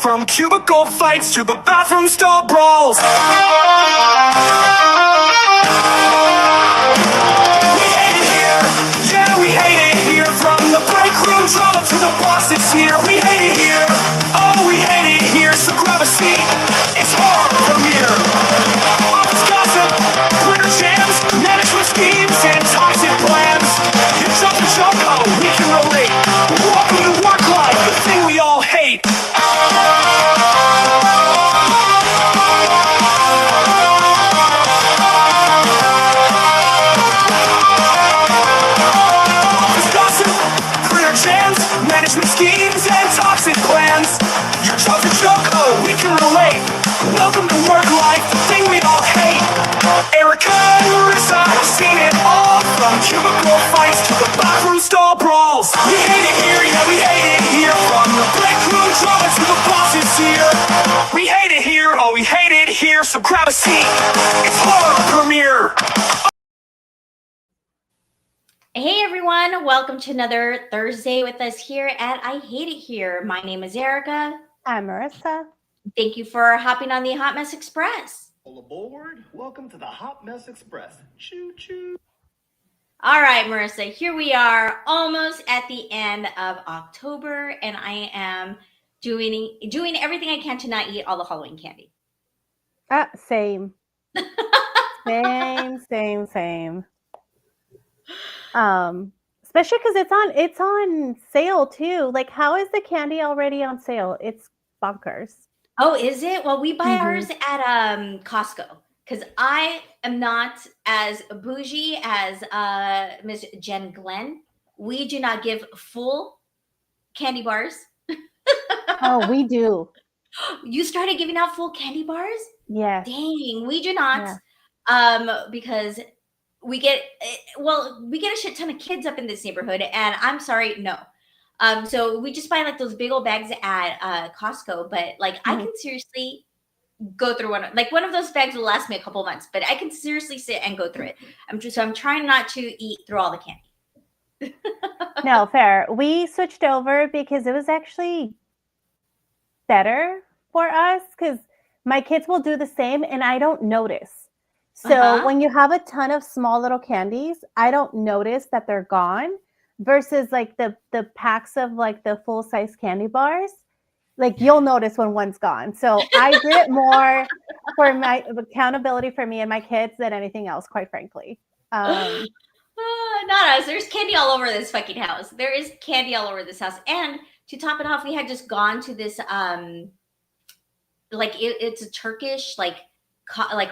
From cubicle fights to the bathroom stall brawls. We hate it here. From the break room drama to the boss that's here. We hate it here. Oh, we hate it here. So grab a seat. It's hard from here. Office gossip, Twitter jams, management schemes, and toxic plans. You jump and jump, oh, we can relate. Welcome to work life, the thing we all hate. Management schemes and toxic plans. Your job's a joke, oh, we can relate. Welcome to work life, the thing we all hate. Erika and Marissa have seen it all. From cubicle fights to the bathroom stall brawls. We hate it here, yeah, we hate it here. From the break room drama to the bosses here. We hate it here, oh, we hate it here. So grab a seat, it's horror premiere. Hey everyone, welcome to another Thursday with us here at I Hate It Here. My name is Erika. I'm Marissa. Thank you for hopping on the HotMess Express. All aboard. Welcome to the HotMess Express. Choo choo. All right, Marissa, here we are almost at the end of October, and I am doing everything I can to not eat all the Halloween candy. Same. Same. Especially because it's on sale too. Like, how is the candy already on sale? It's bonkers. Oh, is it? Well, we buy ours at Costco because I am not as bougie as Miss Jen Glenn. We do not give full candy bars. Oh, we do. You started giving out full candy bars? Yes. Dang, we do not. Yeah. Because we get a shit ton of kids up in this neighborhood, and I'm sorry, no. So we just buy like those big old bags at Costco, but like I can seriously go through one of those bags will last me a couple months, but I can seriously sit and go through it. I'm trying not to eat through all the candy. No, fair. We switched over because it was actually better for us because my kids will do the same and I don't notice. So when you have a ton of small little candies, I don't notice that they're gone versus like the packs of like the full size candy bars. Like you'll notice when one's gone. So I did it more for my accountability for me and my kids than anything else, quite frankly. Not us. There's candy all over this fucking house. There is candy all over this house. And to top it off, we had just gone to this it's a Turkish like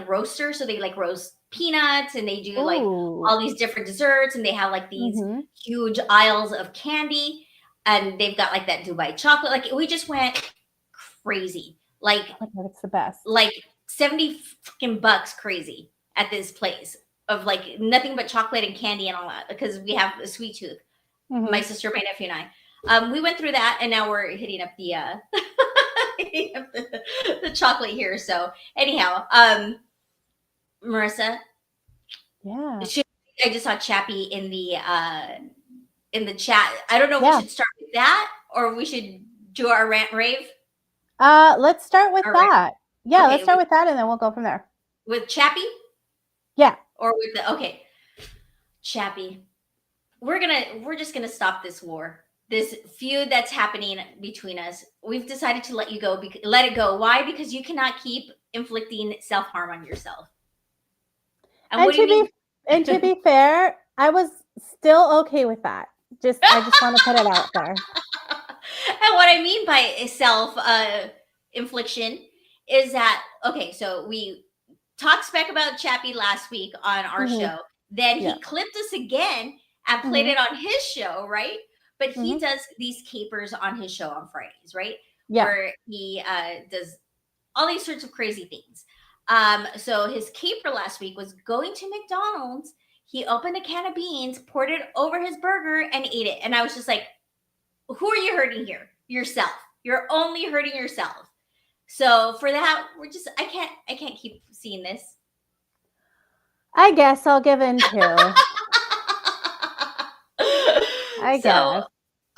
roaster, so they like roast peanuts and they do like all these different desserts and they have like these huge aisles of candy and they've got like that Dubai chocolate. Like we just went crazy. Like it's the best. Like $70 fucking bucks crazy at this place of like nothing but chocolate and candy and all that because we have a sweet tooth. My sister, my nephew, and I. We went through that and now we're hitting up the the chocolate here. So anyhow, Marissa. Yeah. I just saw Chappy in the chat. I don't know if we should start with that or we should do our rant rave. Let's start with that. Right. Yeah, okay, let's start with that and then we'll go from there. With Chappy? Yeah. Or with the Chappy. We're just gonna stop this war. This feud that's happening between us. We've decided to let it go. Why? Because you cannot keep inflicting self-harm on yourself. And to be fair, I was still okay with that. I just want to put it out there. And what I mean by self infliction is that so we talked spec about Chappy last week on our show. Then he clipped us again and played it on his show, right? But he does these capers on his show on Fridays, right? Yeah. Where he does all these sorts of crazy things. So his caper last week was going to McDonald's. He opened a can of beans, poured it over his burger, and ate it. And I was just like, who are you hurting here? Yourself. You're only hurting yourself. So for that, I can't keep seeing this. I guess I'll give in too. I guess.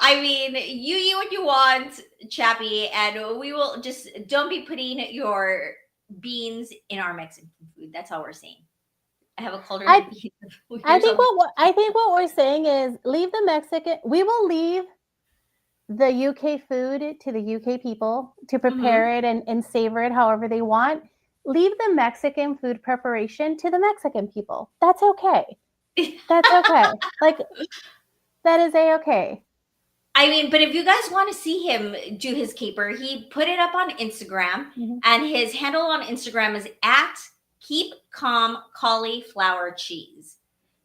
I mean, you eat what you want, Chappy, and we will just don't be putting your beans in our Mexican food. That's all we're saying. I have a cauldron of beans. I think what we're saying is leave the Mexican. We will leave the UK food to the UK people to prepare it and savor it however they want. Leave the Mexican food preparation to the Mexican people. That's okay. That's okay. Like, that is a-okay. I mean, but if you guys want to see him do his caper, he put it up on Instagram, and his handle on Instagram is at Keep Calm Cauliflower Cheese.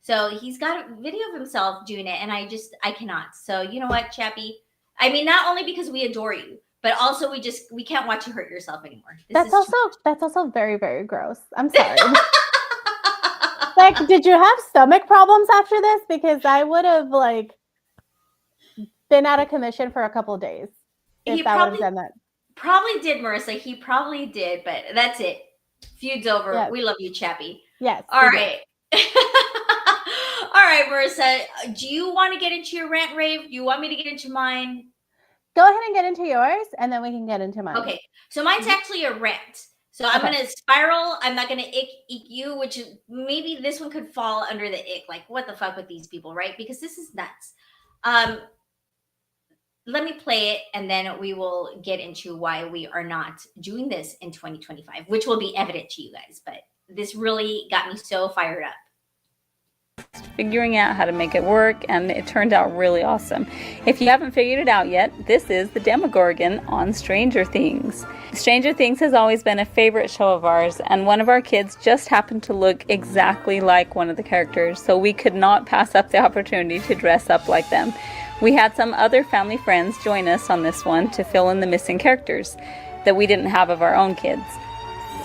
So he's got a video of himself doing it, and I cannot. So you know what, Chappy? I mean, not only because we adore you, but also we can't watch you hurt yourself anymore. That's also very, very gross. I'm sorry. Like, did you have stomach problems after this? Because I would have been out of commission for a couple of days if I would have done that. Probably did, Marissa. He probably did, but that's it. Feud's over. Yes. We love you, Chappy. Yes. All right. All right, Marissa. Do you want to get into your rant rave? Do you want me to get into mine? Go ahead and get into yours, and then we can get into mine. Okay. So mine's actually a rant. So I'm going to spiral. I'm not going to ick you, which is, maybe this one could fall under the ick. Like, what the fuck with these people, right? Because this is nuts. Let me play it, and then we will get into why we are not doing this in 2025, which will be evident to you guys. But this really got me so fired up. Figuring out how to make it work, and it turned out really awesome. If you haven't figured it out yet, this is the Demogorgon on Stranger Things. Stranger Things has always been a favorite show of ours, and one of our kids just happened to look exactly like one of the characters, so we could not pass up the opportunity to dress up like them. We had some other family friends join us on this one to fill in the missing characters that we didn't have of our own kids.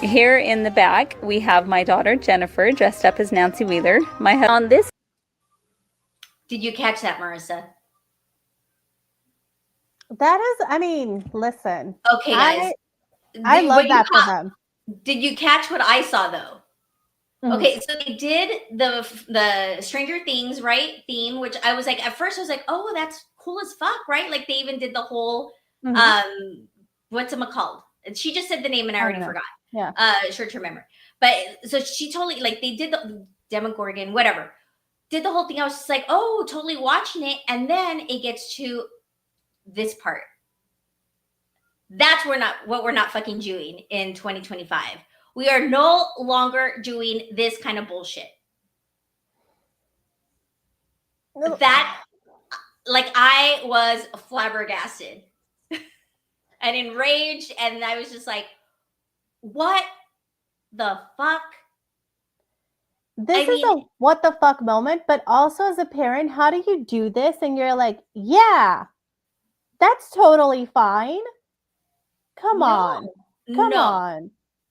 Here in the back, we have my daughter Jennifer dressed up as Nancy Wheeler. My husband on this. Did you catch that, Marissa? That is, I mean, listen. Okay, guys. I love that for them. Did you catch what I saw though? Okay, so they did the Stranger Things, right, theme, which I was like, at first I was like, oh, that's cool as fuck, right? Like they even did the whole what's it called? She just said the name and I already forgot. Yeah. Short-term memory. But so she totally, like, they did the Demogorgon, whatever. Did the whole thing. I was just like, oh, totally watching it. And then it gets to this part. That's what we're not fucking doing in 2025. We are no longer doing this kind of bullshit. That, like, I was flabbergasted and enraged. And I was just like, what the fuck? This is a what the fuck moment, but also as a parent, how do you do this? And you're like, yeah, that's totally fine. Come on.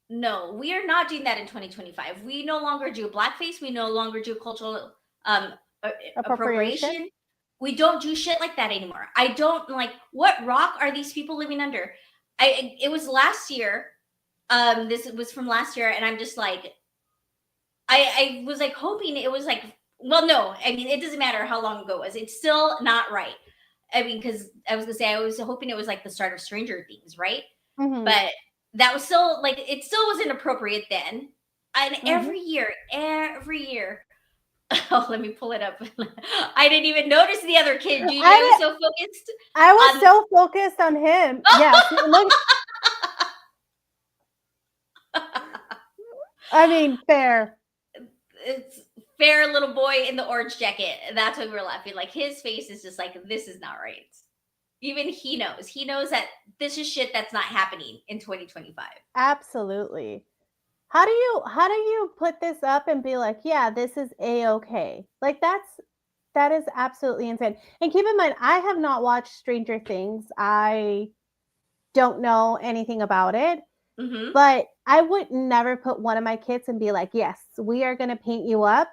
No, we are not doing that in 2025. We no longer do blackface. We no longer do cultural appropriation. We don't do shit like that anymore. I don't like, what rock are these people living under? It was last year. This was from last year, and I'm just like, I was like hoping it was like, well, no, I mean, it doesn't matter how long ago it was. It's still not right. I mean, because I was gonna say, I was hoping it was like the start of Stranger Things, right? But that was still like, it still wasn't appropriate then. And every year, oh, let me pull it up. I didn't even notice the other kid. Dude, I was so focused. I was so focused on him. Yeah. Look. I mean, fair. It's fair little boy in the orange jacket. That's why we were laughing. Like, his face is just like, this is not right. Even he knows. He knows that this is shit that's not happening in 2025. Absolutely. How do you put this up and be like, yeah, this is a-okay? Like, that is absolutely insane. And keep in mind, I have not watched Stranger Things. I don't know anything about it. But I would never put one of my kids and be like, yes, we are going to paint you up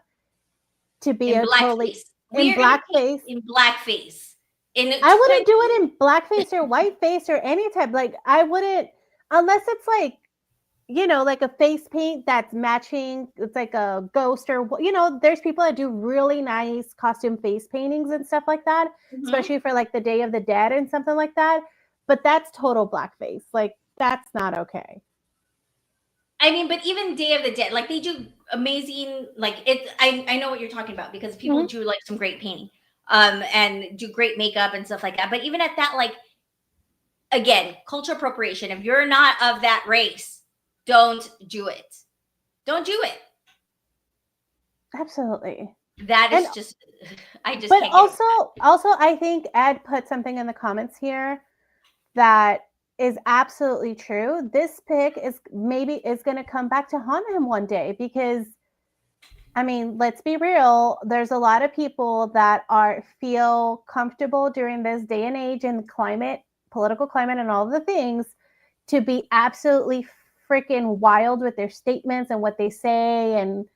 to be in blackface. In blackface. In blackface. I wouldn't do it in blackface or whiteface or any type. Like, I wouldn't, unless it's like like a face paint that's matching. It's like a ghost or, there's people that do really nice costume face paintings and stuff like that, especially for like the Day of the Dead and something like that. But that's total blackface. Like, that's not okay. I mean, but even Day of the Dead, like they do amazing, like it. I know what you're talking about because people do like some great painting, and do great makeup and stuff like that. But even at that, like, again, cultural appropriation. If you're not of that race, don't do it. Don't do it. Absolutely. That is just, I just. But can't also, I think Ed put something in the comments here that is absolutely true. This pick is going to come back to haunt him one day because, I mean, let's be real. There's a lot of people that feel comfortable during this day and age and political climate and all of the things to be absolutely freaking wild with their statements and what they say and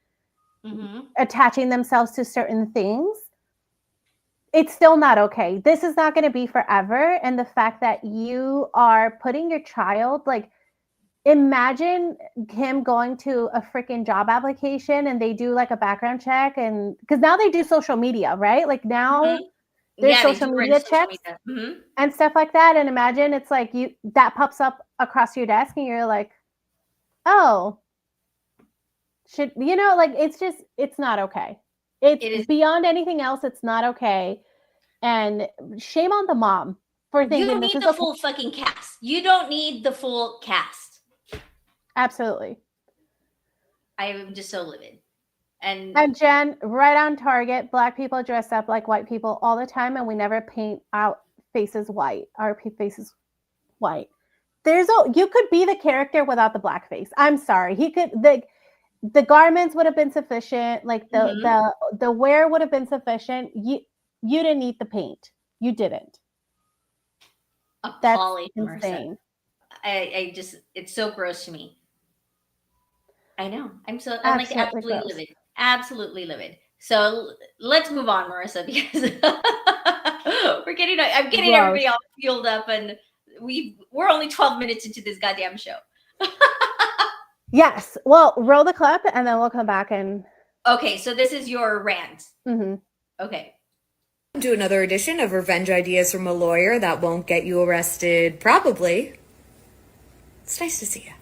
attaching themselves to certain things. It's still not okay. This is not going to be forever. And the fact that you are putting your child, like, imagine him going to a freaking job application and they do like a background check, and because now they do social media, right? Like now there's social media checks and stuff like that. And imagine it's like that pops up across your desk and you're like, oh, like it's not okay. It is beyond anything else. It's not okay. And shame on the mom for thinking you don't need the full fucking cast. You don't need the full cast. Absolutely. I'm just so livid. And Jen, right on target. Black people dress up like white people all the time, and we never paint our faces white. Our faces white. You could be the character without the blackface. I'm sorry. He could the garments would have been sufficient. Like the wear would have been sufficient. You didn't need the paint. You didn't. That's insane. I just, it's so gross to me. I know. I'm like absolutely livid. Absolutely livid. So let's move on, Marissa, because I'm getting everybody all fueled up, and we're only 12 minutes into this goddamn show. Yes. Well, roll the clip and then we'll come back and. Okay, so this is your rant. Okay. To another edition of Revenge Ideas from a Lawyer That Won't Get You Arrested, probably. It's nice to see you.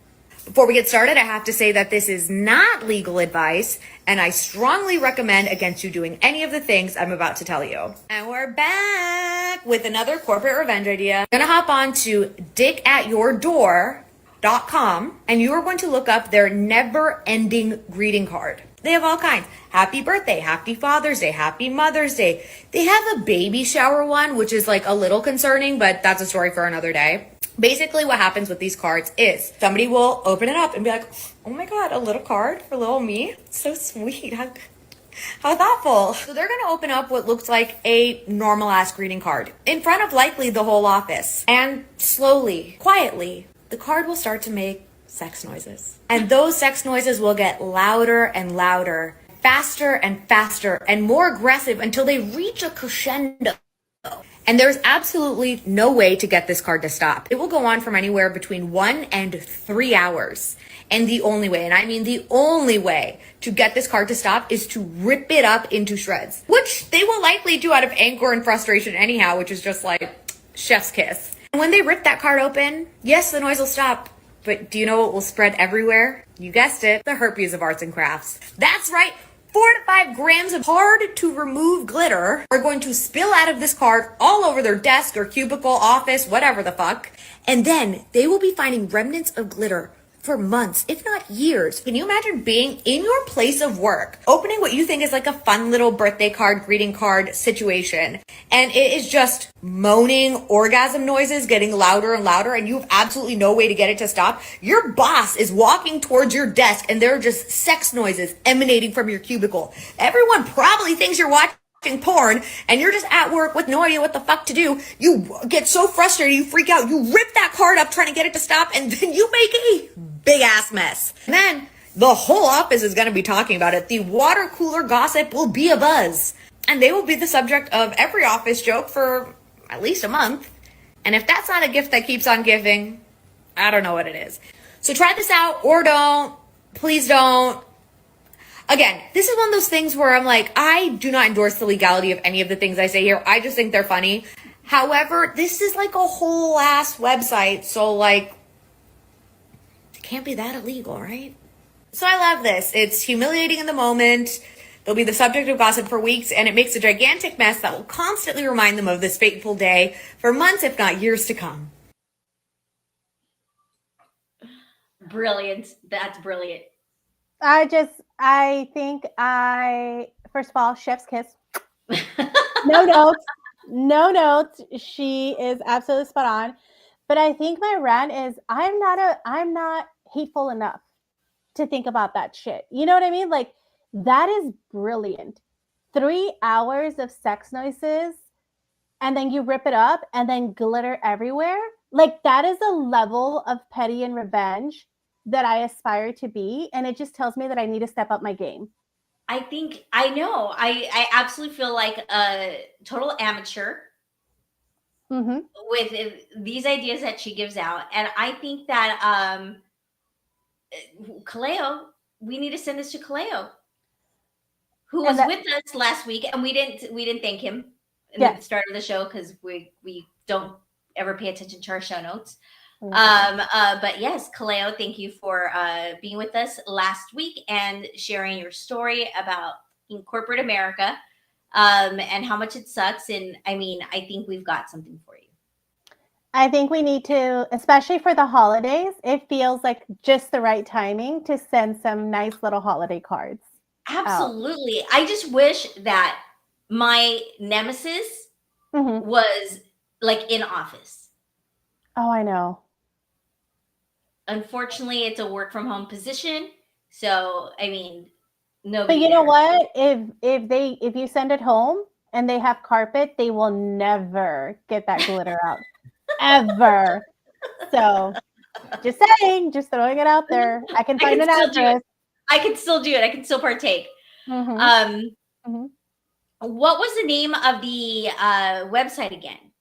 Before we get started, I have to say that this is not legal advice, and I strongly recommend against you doing any of the things I'm about to tell you. And we're back with another corporate revenge idea. I'm gonna hop on to dickatyourdoor.com, and you are going to look up their never-ending greeting card. They have all kinds. Happy birthday, happy Father's Day, happy Mother's Day. They have a baby shower one, which is like a little concerning, but that's a story for another day. Basically, what happens with these cards is somebody will open it up and be like, oh my God, a little card for little me? It's so sweet. How thoughtful. So they're going to open up what looks like a normal ass greeting card in front of likely the whole office. And slowly, quietly, the card will start to make sex noises. And those sex noises will get louder and louder, faster and faster, and more aggressive until they reach a crescendo. And there's absolutely no way to get this card to stop. It will go on from anywhere between 1 and 3 hours. And the only way, and I mean the only way to get this card to stop is to rip it up into shreds, which they will likely do out of anger and frustration anyhow, which is just like chef's kiss. And when they rip that card open, yes, the noise will stop. But do you know what will spread everywhere? You guessed it, the herpes of arts and crafts. That's right. 4 to 5 grams of hard to remove glitter are going to spill out of this card all over their desk or cubicle, office, whatever the fuck. And then they will be finding remnants of glitter for months, if not years. Can you imagine being in your place of work, opening what you think is like a fun little birthday card, greeting card situation, and it is just moaning orgasm noises getting louder and louder, and you have absolutely no way to get it to stop? Your boss is walking towards your desk and there are just sex noises emanating from your cubicle. Everyone probably thinks you're watching porn and you're just at work with no idea what the fuck to do. You get so frustrated, you freak out, you rip that card up trying to get it to stop, and then you make a big ass mess. And then the whole office is going to be talking about it. The water cooler gossip will be a buzz, and they will be the subject of every office joke for at least a month. And if that's not a gift that keeps on giving, I don't know what it is. So try this out or don't. Please don't. Again, this is one of those things where I'm like, I do not endorse the legality of any of the things I say here. I just think they're funny. However, this is like a whole ass website. So like, it can't be that illegal, right? So I love this. It's humiliating in the moment. They'll be the subject of gossip for weeks, and it makes a gigantic mess that will constantly remind them of this fateful day for months, if not years to come. Brilliant. That's brilliant. I think first of all, chef's kiss. No notes. No notes. She is absolutely spot on. But I think my rant is I'm not hateful enough to think about that shit. You know what I mean? Like, that is brilliant. 3 hours of sex noises and then you rip it up and then glitter everywhere. Like, that is a level of petty and revenge that I aspire to be. And it just tells me that I need to step up my game. I think I know. I absolutely feel like a total amateur with these ideas that she gives out. And I think that Kaleo, we need to send this to Kaleo, who was with us last week, and we didn't thank him in the start of the show because we don't ever pay attention to our show notes. But yes, Kaleo, thank you for being with us last week and sharing your story about in corporate America and how much it sucks. And I mean, I think we've got something for you. I think we need to, especially for the holidays, it feels like just the right timing to send some nice little holiday cards. Absolutely. I just wish that my nemesis was like in office. Oh, I know. Unfortunately, it's a work from home position. So, I mean, no. But you know what? If you send it home and they have carpet, they will never get that glitter out. Ever. So, just saying, just throwing it out there. I can find an address. I can still do it. I can still partake. What was the name of the website again?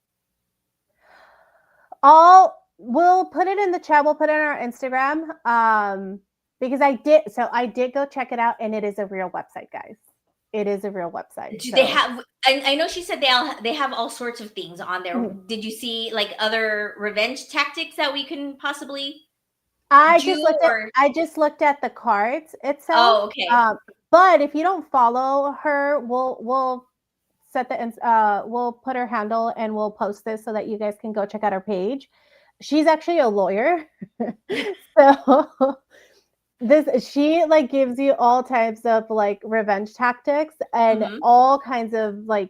We'll put it in the chat. We'll put it on our Instagram. Because I did go check it out, and it is a real website, guys. It is a real website. Do they have? I know she said they have all sorts of things on there. Did you see like other revenge tactics that we can possibly? I just looked at the cards itself. Oh, okay. But if you don't follow her, we'll we'll put her handle and we'll post this so that you guys can go check out her page. She's actually a lawyer, so. She like gives you all types of like revenge tactics and all kinds of like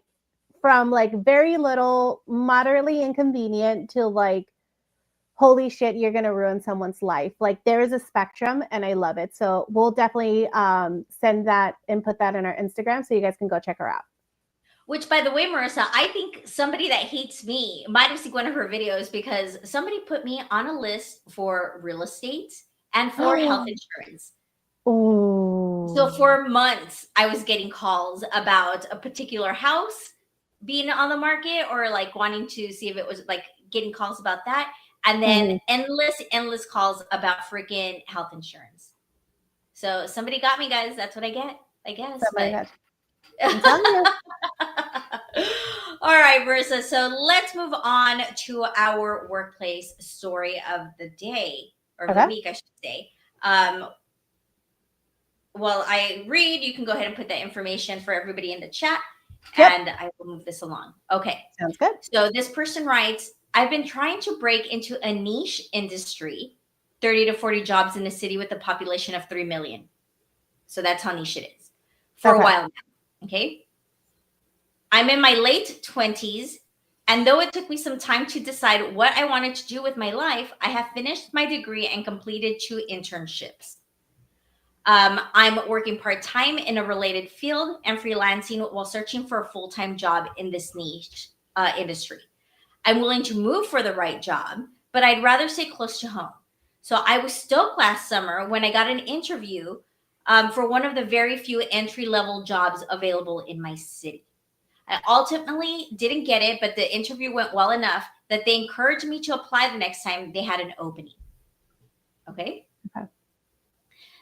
from like very little, moderately inconvenient to like, holy shit, you're gonna ruin someone's life. Like, there is a spectrum, and I love it. So we'll definitely send that and put that in our Instagram so you guys can go check her out. Which, by the way, Marissa, I think somebody that hates me might have seen one of her videos because somebody put me on a list for real estate and for health insurance. Ooh. So for months, I was getting calls about a particular house being on the market or like wanting to see if it was like getting calls about that. And then endless calls about freaking health insurance. So somebody got me, guys. That's what I get, I guess. I'm telling you. All right, Marissa. So let's move on to our workplace story of the day. Or the week, I should say. While I read, you can go ahead and put that information for everybody in the chat, and I will move this along. Okay. Sounds good. So this person writes, I've been trying to break into a niche industry, 30 to 40 jobs in a city with a population of 3 million. So that's how niche it is for a while now. Okay. I'm in my late 20s. And though it took me some time to decide what I wanted to do with my life, I have finished my degree and completed 2 internships. I'm working part-time in a related field and freelancing while searching for a full-time job in this niche industry. I'm willing to move for the right job, but I'd rather stay close to home. So I was stoked last summer when I got an interview for one of the very few entry-level jobs available in my city. I ultimately didn't get it, but the interview went well enough that they encouraged me to apply the next time they had an opening. Okay. Okay.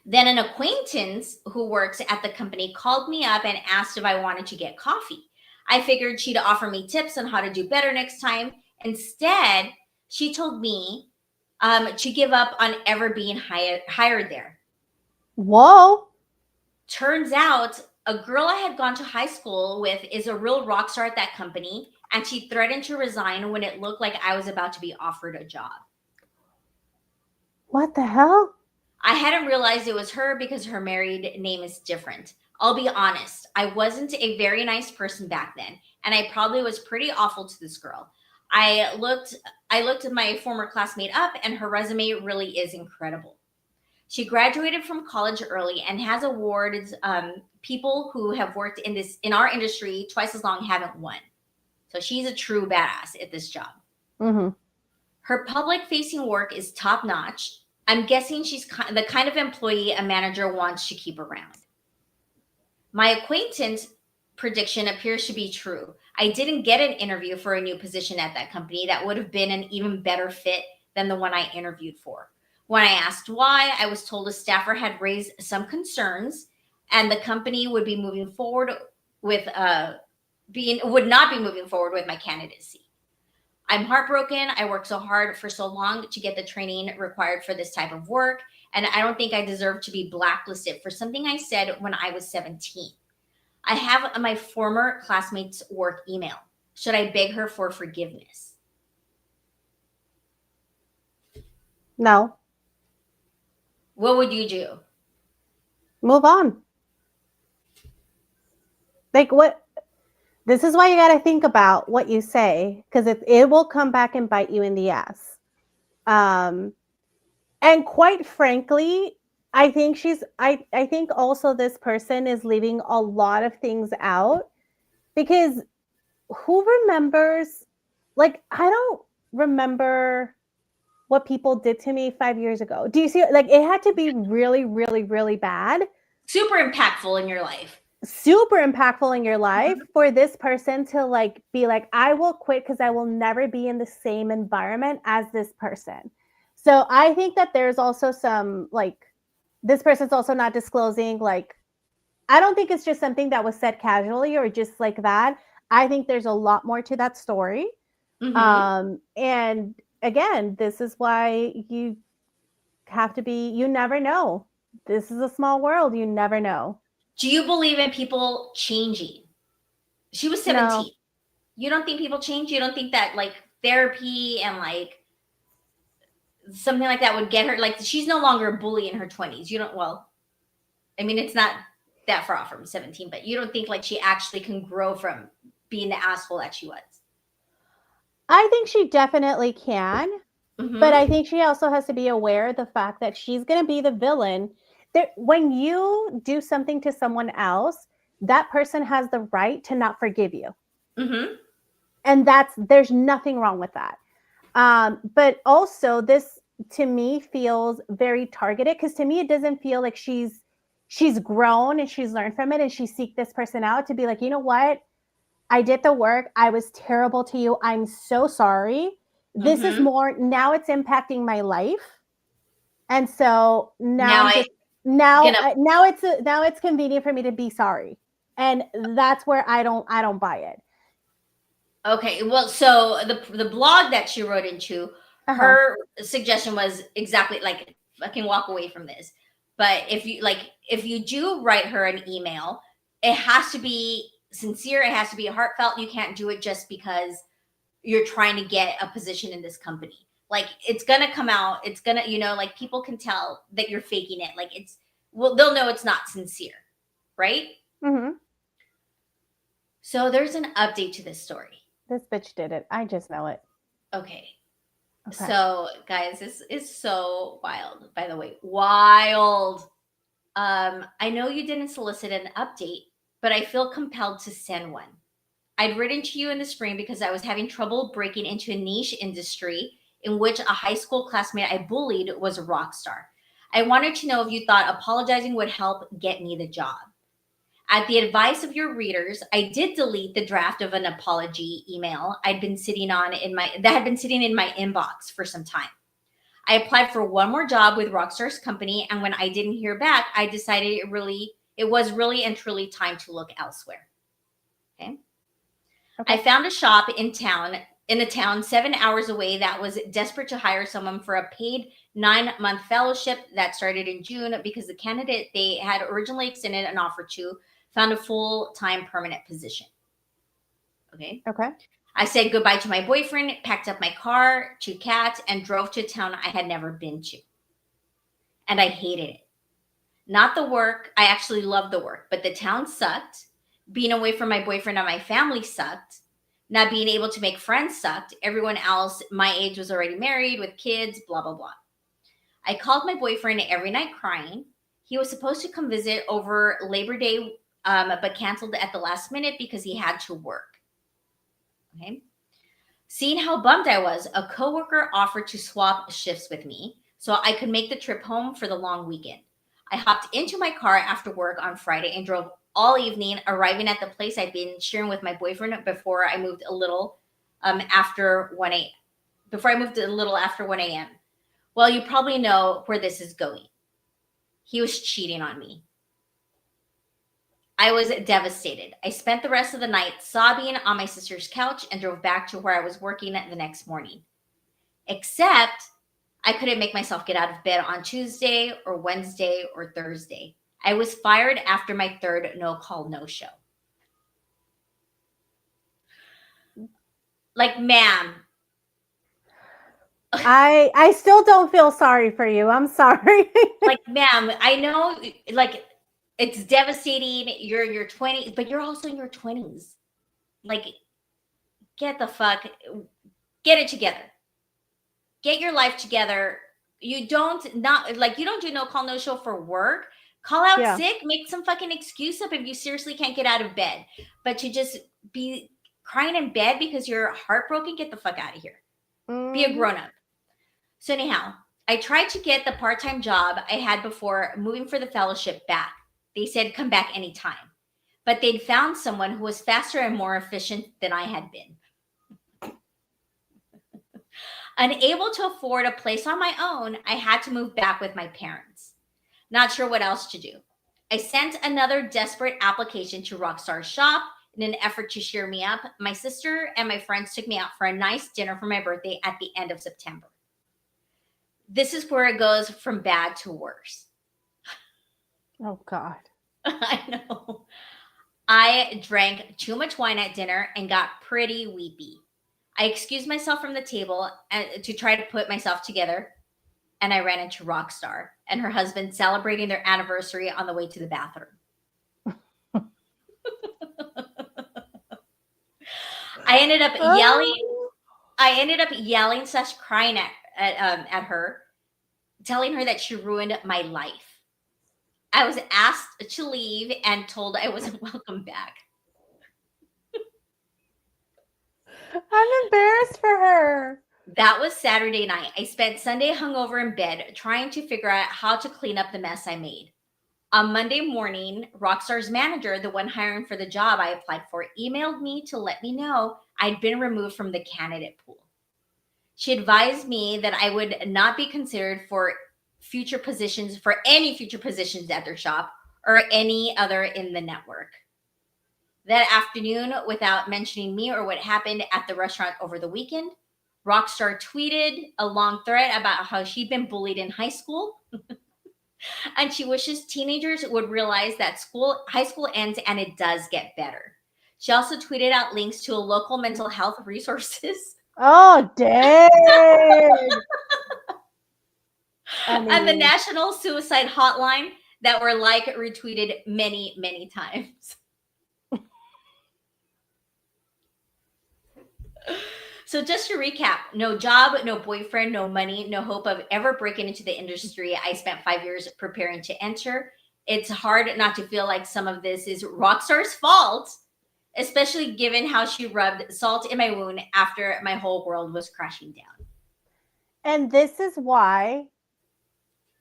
Then an acquaintance who works at the company called me up and asked if I wanted to get coffee. I figured she'd offer me tips on how to do better next time. Instead, she told me to give up on ever being hired there. Whoa. Turns out a girl I had gone to high school with is a real rock star at that company, and she threatened to resign when it looked like I was about to be offered a job. What the hell? I hadn't realized it was her because her married name is different. I'll be honest, I wasn't a very nice person back then, and I probably was pretty awful to this girl. I looked at my former classmate up, and her resume really is incredible. She graduated from college early and has awards. People who have worked in our industry twice as long haven't won. So she's a true badass at this job. Mm-hmm. Her public-facing work is top-notch. I'm guessing she's the kind of employee a manager wants to keep around. My acquaintance prediction appears to be true. I didn't get an interview for a new position at that company that would have been an even better fit than the one I interviewed for. When I asked why, I was told a staffer had raised some concerns and the company would be moving forward with would not be moving forward with my candidacy. I'm heartbroken. I worked so hard for so long to get the training required for this type of work, and I don't think I deserve to be blacklisted for something I said when I was 17. I have my former classmate's work email. Should I beg her for forgiveness? No. What would you do? Move on. Like what? This is why you got to think about what you say, because it will come back and bite you in the ass. And quite frankly, I think I think also this person is leaving a lot of things out, because who remembers, like, I don't remember what people did to me 5 years ago. Do you see, like, it had to be really, really, really bad. Super impactful in your life. Super impactful in your life for this person to like be like, I will quit because I will never be in the same environment as this person. So I think that there's also some, like, this person's also not disclosing, like, I don't think it's just something that was said casually or just like that. I think there's a lot more to that story. Mm-hmm. And again, this is why you have to be, you never know. This is a small world. You never know. Do you believe in people changing? She was 17. No. You don't think people change? You don't think that like therapy and like something like that would get her, like, she's no longer a bully in her 20s. You don't, well, I mean, it's not that far off from 17, but you don't think like she actually can grow from being the asshole that she was? I think she definitely can. Mm-hmm. But I think she also has to be aware of the fact that she's going to be the villain. When you do something to someone else, that person has the right to not forgive you. Mm-hmm. And there's nothing wrong with that. But also this, to me, feels very targeted, because to me, it doesn't feel like she's grown and she's learned from it and she seek this person out to be like, you know what? I did the work. I was terrible to you. I'm so sorry. This is more, now it's impacting my life. And so now it's convenient for me to be sorry. And that's where I don't buy it. Okay. Well, so the blog that she wrote into, her suggestion was exactly like, fucking walk away from this. But if you do write her an email, it has to be sincere. It has to be heartfelt. You can't do it just because you're trying to get a position in this company. Like, it's going to come out. It's going to, like, people can tell that you're faking it. Like, they'll know it's not sincere. Right? Mm-hmm. So there's an update to this story. This bitch did it. I just know it. Okay. So, guys, this is so wild, by the way. Wild. I know you didn't solicit an update, but I feel compelled to send one. I'd written to you in the spring because I was having trouble breaking into a niche industry in which a high school classmate I bullied was a rock star. I wanted to know if you thought apologizing would help get me the job. At the advice of your readers, I did delete the draft of an apology email that had been sitting in my inbox for some time. I applied for one more job with Rockstar's company, and when I didn't hear back, I decided it was really and truly time to look elsewhere. Okay. I found a shop in a town 7 hours away that was desperate to hire someone for a paid 9-month fellowship that started in June because the candidate they had originally extended an offer to found a full-time permanent position. Okay. I said goodbye to my boyfriend, packed up my car, 2 cats, and drove to a town I had never been to. And I hated it. Not the work. I actually loved the work, but the town sucked. Being away from my boyfriend and my family sucked. Not being able to make friends sucked. Everyone else my age was already married with kids, blah, blah, blah. I called my boyfriend every night crying. He was supposed to come visit over Labor Day, but canceled at the last minute because he had to work. Okay. Seeing how bummed I was, a coworker offered to swap shifts with me so I could make the trip home for the long weekend. I hopped into my car after work on Friday and drove all evening, arriving at the place I'd been sharing with my boyfriend before I moved a little after 1 a.m. Well, you probably know where this is going. He was cheating on me. I was devastated. I spent the rest of the night sobbing on my sister's couch and drove back to where I was working the next morning. Except I couldn't make myself get out of bed on Tuesday or Wednesday or Thursday. I was fired after my 3rd no-call, no-show. Like, ma'am. I still don't feel sorry for you. I'm sorry. Like, ma'am, I know, like, it's devastating. You're in your 20s, but you're also in your 20s. Like, get it together. Get your life together. You don't do no call, no show for work. Call out sick, make some fucking excuse up if you seriously can't get out of bed. But to just be crying in bed because you're heartbroken, get the fuck out of here. Be a grown up. So anyhow, I tried to get the part-time job I had before moving for the fellowship back. They said, come back anytime. But they'd found someone who was faster and more efficient than I had been. Unable to afford a place on my own, I had to move back with my parents. Not sure what else to do. I sent another desperate application to Rockstar's shop in an effort to cheer me up. My sister and my friends took me out for a nice dinner for my birthday at the end of September. This is where it goes from bad to worse. Oh, God. I know. I drank too much wine at dinner and got pretty weepy. I excused myself from the table to try to put myself together, and I ran into Rockstar and her husband celebrating their anniversary on the way to the bathroom. I ended up yelling / crying at her, telling her that she ruined my life. I was asked to leave and told I wasn't welcome back. I'm embarrassed for her. That was Saturday night. I spent Sunday hungover in bed trying to figure out how to clean up the mess I made. On Monday morning, Rockstar's manager, the one hiring for the job I applied for, emailed me to let me know I'd been removed from the candidate pool. She advised me that I would not be considered for any future positions at their shop or any other in the network. That afternoon, without mentioning me or what happened at the restaurant over the weekend, Rockstar tweeted a long thread about how she'd been bullied in high school. And she wishes teenagers would realize that high school ends and it does get better. She also tweeted out links to a local mental health resources. Oh, dang. And the National Suicide Hotline that were retweeted many, many times. So just to recap, no job, no boyfriend, no money, no hope of ever breaking into the industry I spent 5 years preparing to enter. It's hard not to feel like some of this is Rockstar's fault, especially given how she rubbed salt in my wound after my whole world was crashing down. And this is why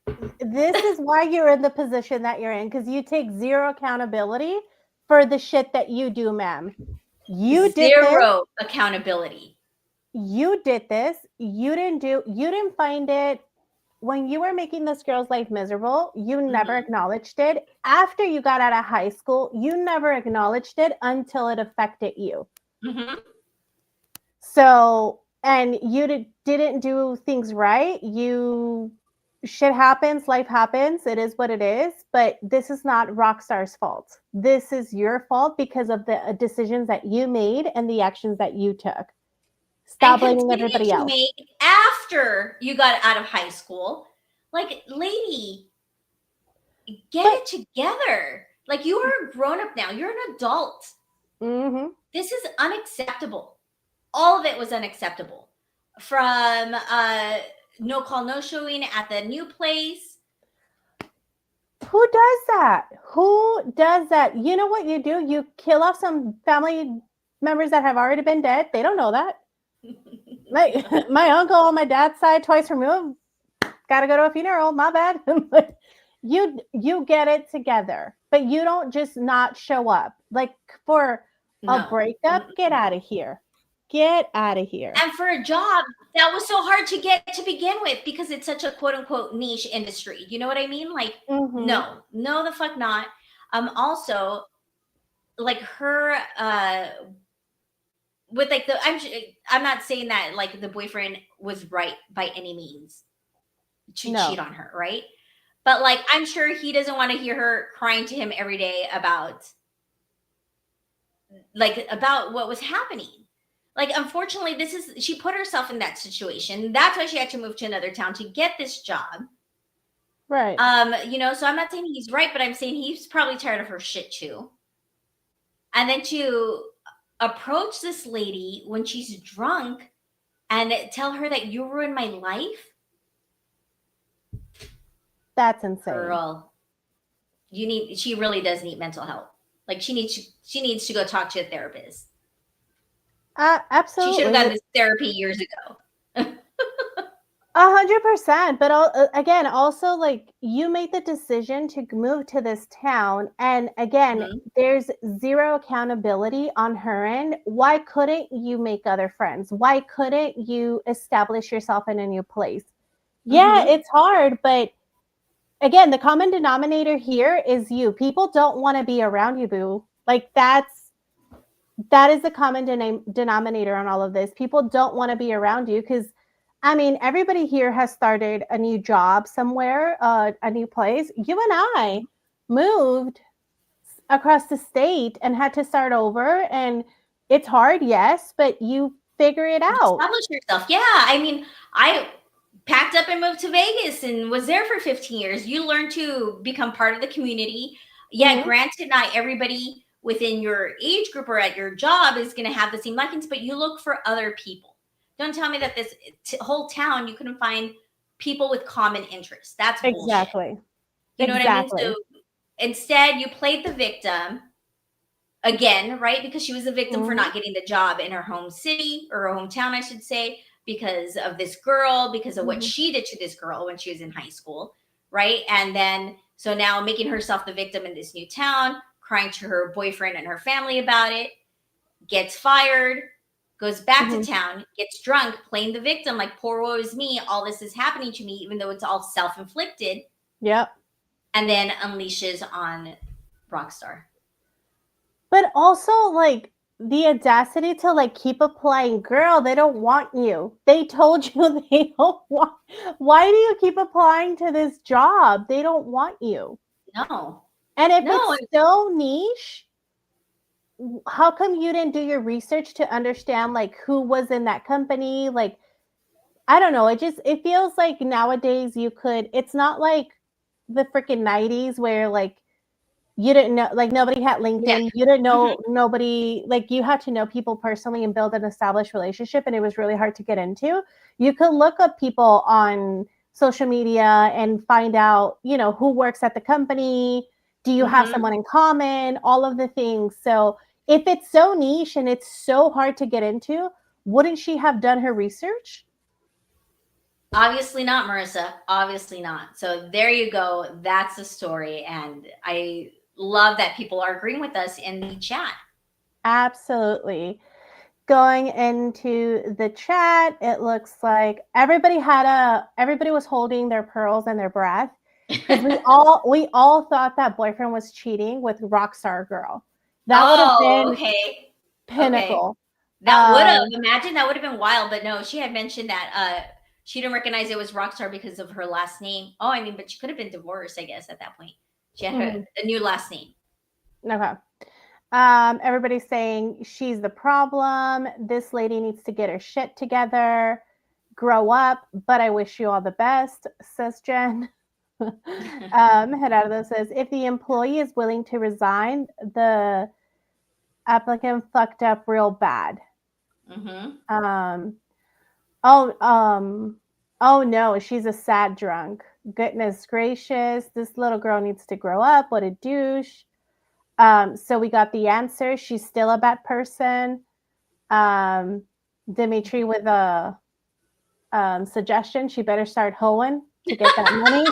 you're in the position that you're in, because you take zero accountability for the shit that you do, ma'am. You did zero accountability. You did this. You didn't find it when you were making this girl's life miserable, you never acknowledged it. After you got out of high school, you never acknowledged it until it affected you. So, and you didn't do things right. Shit happens, life happens. It is what it is. But this is not Rockstar's fault. This is your fault because of the decisions that you made and the actions that you took. Stop blaming everybody else. Made after you got out of high school. Like, lady, get it together. Like, you are a grown-up now. You're an adult. This is unacceptable. All of it was unacceptable. From no call, no showing at the new place. Who does that? Who does that? You know what you do? You kill off some family members that have already been dead. They don't know that. Like my uncle on my dad's side, twice removed, gotta go to a funeral. My bad. You get it together, but you don't just not show up. Like for a breakup, get out of here. Get out of here. And for a job that was so hard to get to begin with because it's such a quote unquote niche industry. You know what I mean? Like, no, the fuck not. Also, like her, with like I'm not saying that like the boyfriend was right by any means to cheat on her, right? But like, I'm sure he doesn't want to hear her crying to him every day about what was happening. Like, unfortunately, she put herself in that situation. That's why she had to move to another town to get this job. Right. You know, so I'm not saying he's right, but I'm saying he's probably tired of her shit too. And then to approach this lady when she's drunk and tell her that you ruined my life. That's insane. Girl, she really does need mental health. Like she needs to go talk to a therapist. Absolutely. She should have done this therapy years ago. 100%. But again, also like you made the decision to move to this town. And again, there's zero accountability on her end. Why couldn't you make other friends? Why couldn't you establish yourself in a new place? Yeah, it's hard. But again, the common denominator here is you. People don't want to be around you, boo. Like that is the common denominator on all of this. People don't want to be around you because, I mean, everybody here has started a new job somewhere, a new place. You and I moved across the state and had to start over. And it's hard, yes, but you figure it out. Establish yourself. Yeah. I mean, I packed up and moved to Vegas and was there for 15 years. You learn to become part of the community. Yeah, granted, not everybody within your age group or at your job is going to have the same likings, but you look for other people. Don't tell me that this whole town, you couldn't find people with common interests. That's bullshit. Exactly. You know what I mean? So instead, you played the victim again, right? Because she was a victim for not getting the job in her home city or her hometown, I should say, because of this girl, because of what she did to this girl when she was in high school, right? And then, so now making herself the victim in this new town, crying to her boyfriend and her family about it, gets fired, goes back to town, gets drunk, playing the victim, like, poor woe is me, all this is happening to me, even though it's all self-inflicted. Yep. And then unleashes on Rockstar. But also, like, the audacity to, like, keep applying. Girl, they don't want you. They told you they don't want. Why do you keep applying to this job? They don't want you. No. And if it's so niche, how come you didn't do your research to understand like who was in that company? Like, I don't know. It feels like nowadays it's not like the freaking 90s where like you didn't know, like nobody had LinkedIn. Yeah. You didn't know nobody, like you had to know people personally and build an established relationship. And it was really hard to get into. You could look up people on social media and find out, you know, who works at the company. Do you have someone in common? All of the things. So if it's so niche and it's so hard to get into, wouldn't she have done her research? Obviously not, Marissa. Obviously not. So there you go. That's the story. And I love that people are agreeing with us in the chat. Absolutely. Going into the chat, it looks like everybody was holding their pearls and their breath because we all thought that boyfriend was cheating with Rockstar Girl. That would have been okay. pinnacle. That would have, imagine that would have been wild, but no, she had mentioned that she didn't recognize it was Rockstar because of her last name. Oh, I mean, but she could have been divorced, I guess, at that point. She had a new last name. Okay. Everybody's saying she's the problem. This lady needs to get her shit together, grow up, but I wish you all the best, says Jen. Gerardo says, if the employee is willing to resign, the applicant fucked up real bad. Oh no, she's a sad drunk. Goodness gracious, this little girl needs to grow up. What a douche. So we got the answer. She's still a bad person. Dimitri with a suggestion. She better start hoeing to get that money.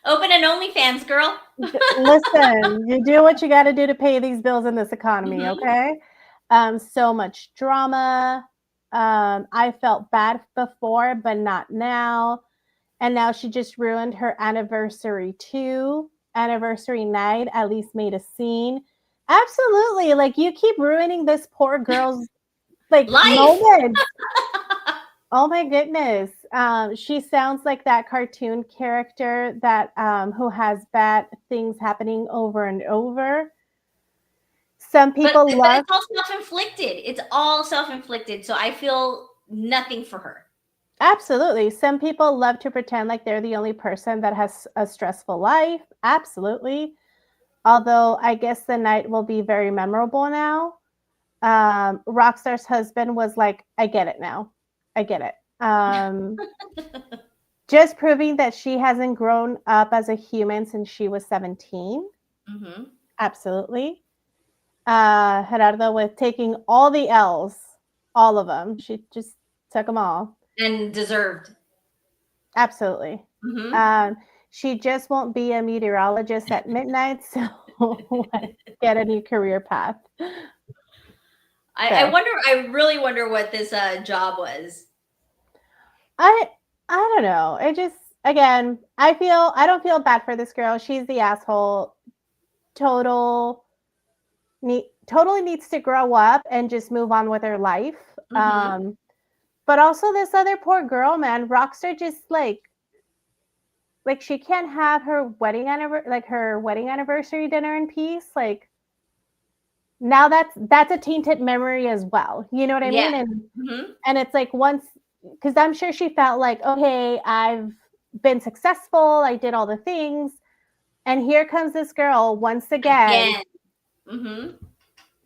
Open an OnlyFans, girl. Listen, you do what you got to do to pay these bills in this economy, okay? So much drama. I felt bad before, but not now. And now she just ruined her anniversary too. Anniversary night, at least made a scene. Absolutely. Like, you keep ruining this poor girl's like moments. Oh my goodness. She sounds like that cartoon character that who has bad things happening over and over. Some people love. It's all self-inflicted. It's all self-inflicted. So I feel nothing for her. Absolutely. Some people love to pretend like they're the only person that has a stressful life. Absolutely. Although I guess the night will be very memorable now. Rockstar's husband was like, I get it now. I get it. Just proving that she hasn't grown up as a human since she was 17. Absolutely. Gerardo with taking all the L's, all of them. She just took them all. And deserved. Absolutely. She just won't be a meteorologist at midnight, so get a new career path. I really wonder what this job was. I don't know. I just, again, I don't feel bad for this girl. She's the asshole. Totally needs to grow up and just move on with her life. But also this other poor girl, man, Rockstar just like she can't have her wedding anniversary dinner in peace. Like, now that's a tainted memory as well. You know what I mean? And it's like, once, because I'm sure she felt like, okay, I've been successful, I did all the things, and here comes this girl once again.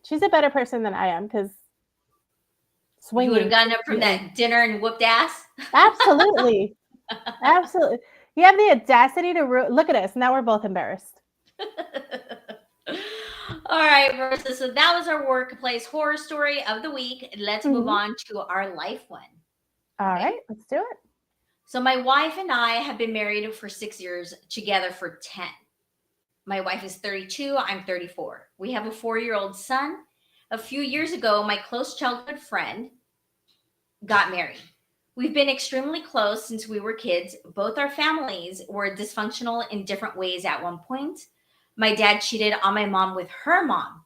She's a better person than I am, because you would have gotten up from that dinner and whooped ass. Absolutely. Absolutely. You have the audacity to look at us. Now we're both embarrassed. All right, Marissa. So that was our workplace horror story of the week. Let's move on to our life one. All right, let's do it. So my wife and I have been married for 6 years, together for 10. My wife is 32. I'm 34. We have a 4-year-old son. A few years ago, my close childhood friend got married. We've been extremely close since we were kids. Both our families were dysfunctional in different ways at one point. My dad cheated on my mom with her mom.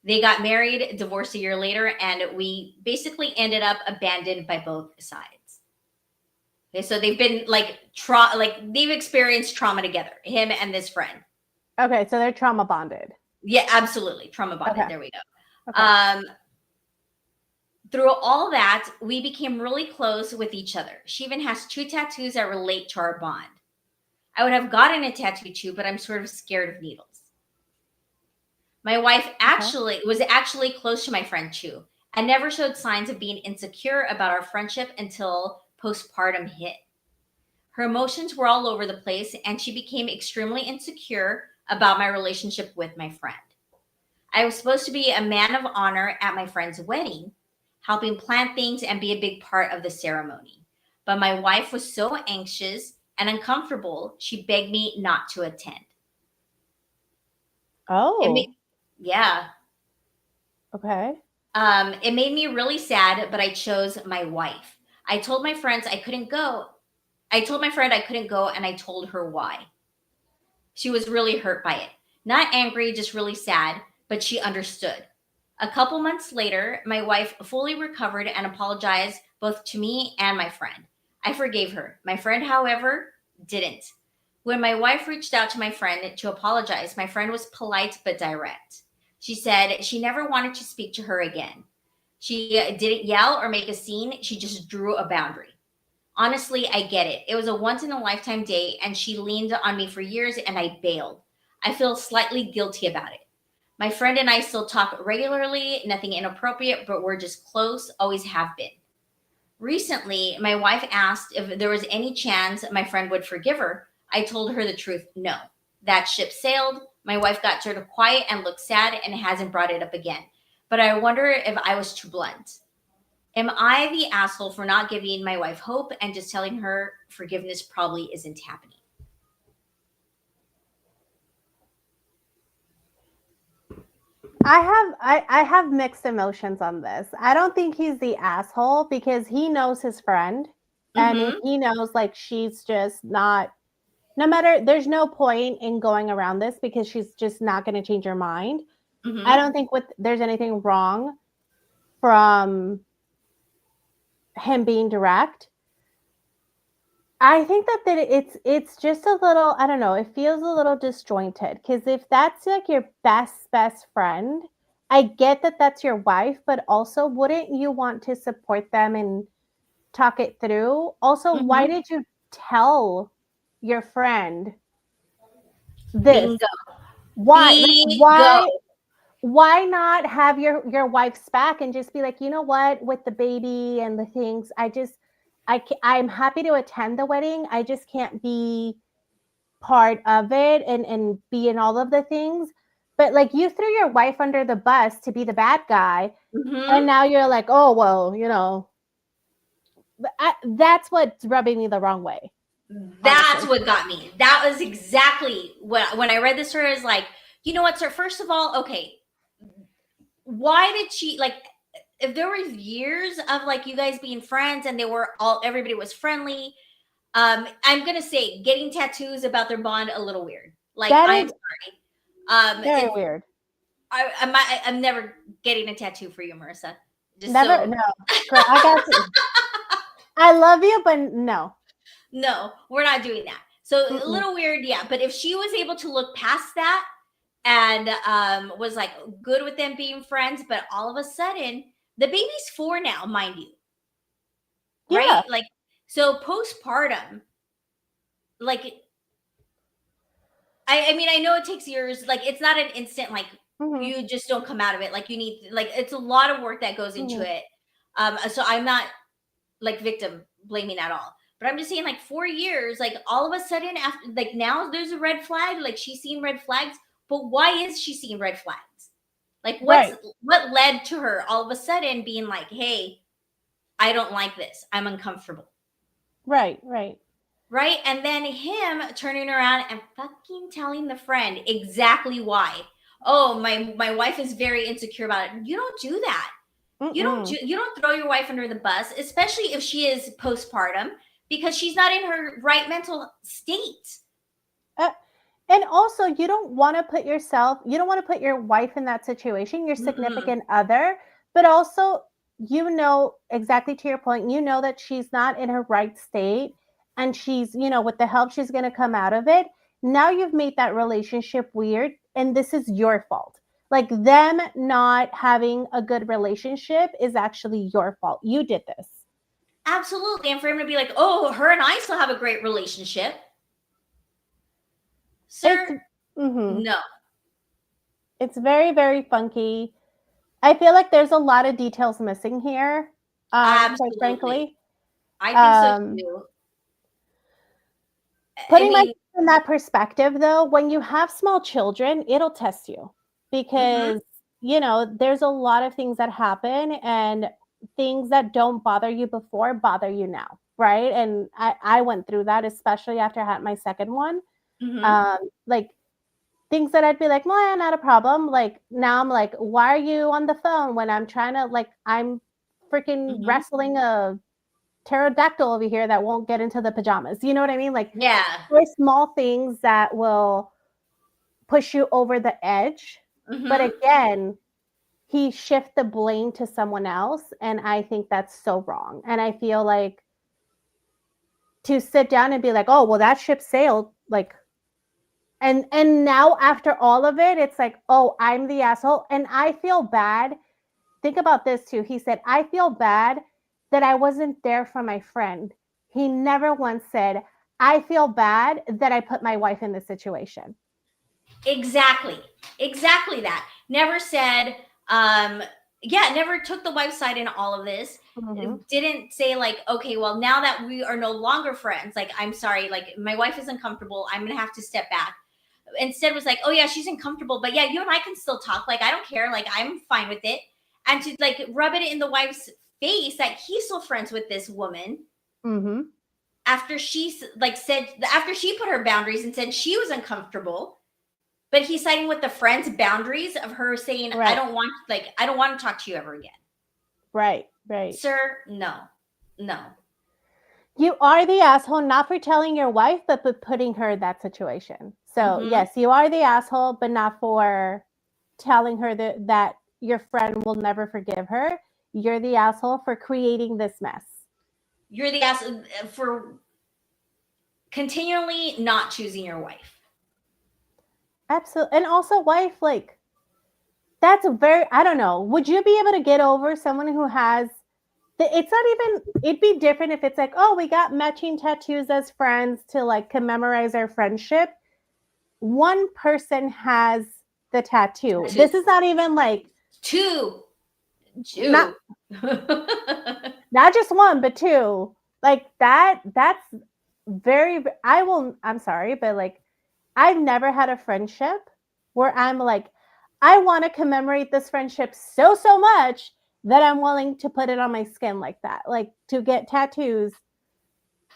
They got married, divorced a year later, and we basically ended up abandoned by both sides. Okay, so they've been they've experienced trauma together, him and this friend. Okay, so they're trauma bonded. Yeah, absolutely. Trauma bonded. Okay. There we go. Okay. Through all that, we became really close with each other. She even has 2 tattoos that relate to our bond. I would have gotten a tattoo too, but I'm sort of scared of needles. My wife was actually close to my friend Chu. I never showed signs of being insecure about our friendship until postpartum hit. Her emotions were all over the place, and she became extremely insecure about my relationship with my friend. I was supposed to be a man of honor at my friend's wedding, helping plan things and be a big part of the ceremony. But my wife was so anxious and uncomfortable, she begged me not to attend. Oh. Yeah. Okay. It made me really sad, but I chose my wife. I told my friends I couldn't go. I told my friend I couldn't go, and I told her why. She was really hurt by it. Not angry, just really sad, but she understood. A couple months later, my wife fully recovered and apologized both to me and my friend. I forgave her. My friend, however, didn't. When my wife reached out to my friend to apologize, my friend was polite but direct. She said she never wanted to speak to her again. She didn't yell or make a scene, she just drew a boundary. Honestly, I get it. It was a once in a lifetime date, and she leaned on me for years, and I bailed. I feel slightly guilty about it. My friend and I still talk regularly, nothing inappropriate, but we're just close, always have been. Recently, my wife asked if there was any chance my friend would forgive her. I told her the truth, no. That ship sailed. My wife got sort of quiet and looked sad and hasn't brought it up again. But I wonder if I was too blunt. Am I the asshole for not giving my wife hope and just telling her forgiveness probably isn't happening? I have mixed emotions on this. I don't think he's the asshole because he knows his friend and he knows like she's just not, no matter, there's no point in going around this because she's just not going to change her mind. I don't think there's anything wrong from him being direct. I think that it's just a little, I don't know, it feels a little disjointed because if that's like your best friend, I get that that's your wife, but also wouldn't you want to support them and talk it through? Also, why did you tell your friend this? Bingo. Why? Bingo. Why not have your wife's back and just be like, you know what, with the baby and the things, I'm happy to attend the wedding. I just can't be part of it and be in all of the things. But like you threw your wife under the bus to be the bad guy. And now you're like, oh, well, you know, that's what's rubbing me the wrong way. That's what got me. That was exactly what, when I read this story, I was like, you know what, sir? First of all, okay, why did she, like, if there were years of like you guys being friends and everybody was friendly, I'm gonna say getting tattoos about their bond a little weird. Like, I'm sorry. Very weird. I'm never getting a tattoo for you, Marissa. Just never, no. Girl, I got you. I love you, but no. No, we're not doing that. So a little weird, yeah. But if she was able to look past that and was like good with them being friends, but all of a sudden, the baby's 4 now, mind you. Right? Yeah. Like, so postpartum, like, I mean, I know it takes years. Like, it's not an instant, like, you just don't come out of it. Like, you need, like, it's a lot of work that goes into it. So I'm not, like, victim blaming at all. But I'm just saying, like, 4 years, like, all of a sudden, after, like, now there's a red flag. Like, she's seeing red flags. But why is she seeing red flags? Like, what led to her all of a sudden being like, hey, I don't like this. I'm uncomfortable. Right. And then him turning around and fucking telling the friend exactly why. Oh, my wife is very insecure about it. You don't do that. You don't throw your wife under the bus, especially if she is postpartum, because she's not in her right mental state. And also, you don't want to put your wife in that situation, your significant other, but also, you know, exactly to your point, you know that she's not in her right state and she's, you know, with the help, she's going to come out of it. Now you've made that relationship weird and this is your fault. Like them not having a good relationship is actually your fault. You did this. Absolutely. And for him to be like, oh, her and I still have a great relationship. Sir, no. It's very, very funky. I feel like there's a lot of details missing here. Quite frankly. I think so too. Putting myself in that perspective, though, when you have small children, it'll test you because, you know, there's a lot of things that happen and things that don't bother you before bother you now, right? And I went through that, especially after I had my second one. Like, things that I'd be like, well, not a problem. Like now I'm like, why are you on the phone when I'm trying to like I'm freaking wrestling a pterodactyl over here that won't get into the pajamas. You know what I mean? Like Yeah. there's small things that will push you over the edge. But again, he shift the blame to someone else. And I think that's so wrong. And I feel like to sit down and be like, oh, well, that ship sailed. Like, and now after all of it, it's like, oh, I'm the asshole. And I feel bad. Think about this too. He said, I feel bad that I wasn't there for my friend. He never once said, I feel bad that I put my wife in this situation. Exactly that. Never said, never took the wife's side in all of this. Didn't say like, okay, well, now that we are no longer friends, like, I'm sorry, like my wife is uncomfortable, I'm gonna have to step back. Instead was like, oh yeah, she's uncomfortable, but yeah, you and I can still talk, like I don't care, like I'm fine with it. And to like rub it in the wife's face that he's still friends with this woman after she like said, after she put her boundaries and said she was uncomfortable. But he's siding with the friend's boundaries of her saying, right. I don't want to talk to you ever again. Right. Sir, no. You are the asshole, not for telling your wife, but for putting her in that situation. So yes, you are the asshole, but not for telling her that your friend will never forgive her. You're the asshole for creating this mess. You're the asshole for continually not choosing your wife. Absolutely. And also wife, like that's I don't know. Would you be able to get over someone who has it's not even, it'd be different if it's like, oh, we got matching tattoos as friends to like commemorate our friendship. One person has the tattoo. This is not even like two. Not just one, but two. Like that's I'm sorry, but like I've never had a friendship where I'm like, I want to commemorate this friendship so much that I'm willing to put it on my skin like that, like to get tattoos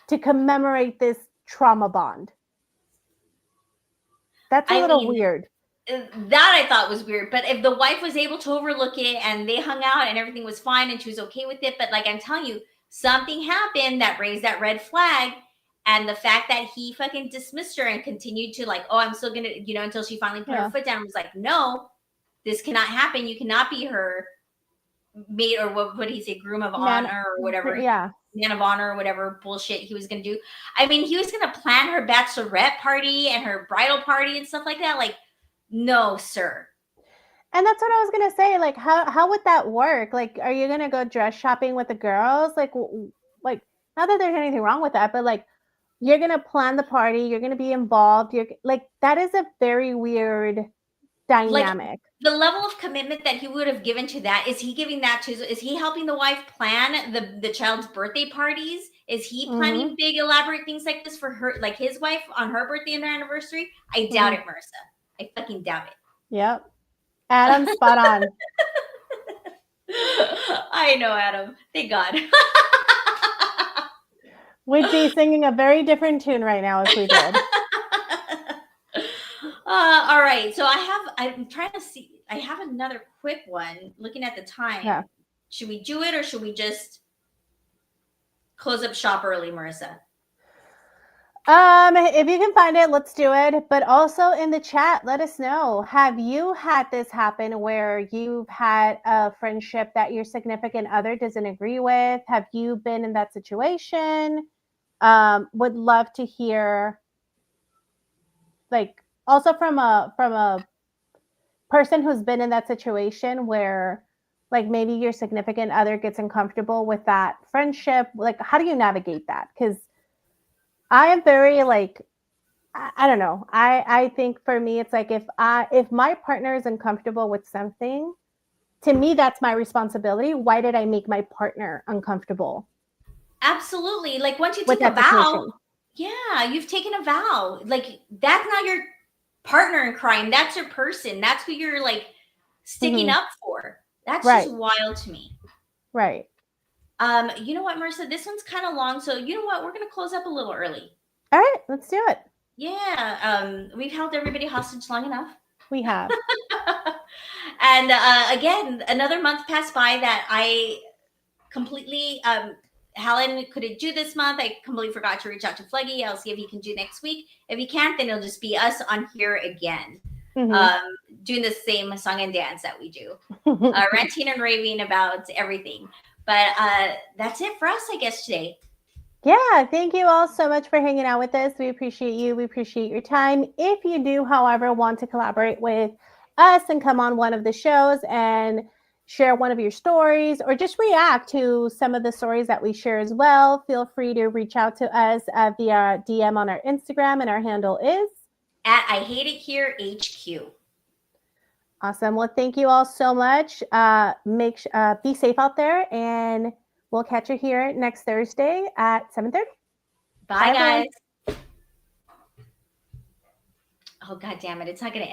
to commemorate this trauma bond. That's a little weird. That I thought was weird, but if the wife was able to overlook it and they hung out and everything was fine and she was okay with it, but like I'm telling you, something happened that raised that red flag. And the fact that he fucking dismissed her and continued to like, oh, I'm still gonna, until she finally put her foot down and was like, no, this cannot happen. You cannot be her mate, or what would he say, groom of honor or whatever. Yeah. Man of honor or whatever bullshit he was gonna do. I mean, he was gonna plan her bachelorette party and her bridal party and stuff like that. Like, no, sir. And that's what I was gonna say. Like, how would that work? Like, are you gonna go dress shopping with the girls? Like, not that there's anything wrong with that, but like, you're going to plan the party. You're going to be involved. You're like, that is a very weird dynamic. Like, the level of commitment that he would have given to that, is he giving that to, is he helping the wife plan the child's birthday parties? Is he planning big elaborate things like this for her, like his wife on her birthday and their anniversary? I doubt it, Marissa. I fucking doubt it. Yep. Adam, spot on. I know, Adam. Thank God. We'd be singing a very different tune right now if we did. All right. So I'm trying to see. I have another quick one. Looking at the time. Yeah. Should we do it or should we just close up shop early, Marissa? If you can find it, let's do it. But also in the chat, let us know. Have you had this happen where you've had a friendship that your significant other doesn't agree with? Have you been in that situation? Would love to hear, like, also from a person who's been in that situation where, like, maybe your significant other gets uncomfortable with that friendship. Like, how do you navigate that? Because I am very, like, I don't know. I think for me, it's like if my partner is uncomfortable with something, to me, that's my responsibility. Why did I make my partner uncomfortable? Absolutely. Like, once you take a vow, you've taken a vow. Like, that's not your partner in crime. That's your person. That's who you're, like, sticking up for. That's just wild to me. Right. You know what, Marissa? This one's kind of long. So you know what? We're going to close up a little early. All right. Let's do it. Yeah. We've held everybody hostage long enough. We have. And again, another month passed by that I completely Helen couldn't do this month. I completely forgot to reach out to Fluggy. I'll see if he can do next week. If he can't, then it'll just be us on here again, doing the same song and dance that we do, ranting and raving about everything. But that's it for us, I guess, today. Yeah, thank you all so much for hanging out with us. We appreciate you. We appreciate your time. If you do, however, want to collaborate with us and come on one of the shows and share one of your stories or just react to some of the stories that we share as well, feel free to reach out to us via DM on our Instagram, and our handle is at I Hate It Here HQ. Awesome. Well, thank you all so much. Be safe out there, and we'll catch you here next Thursday at 7:30. Bye, guys. Oh, God damn it. It's not going to end.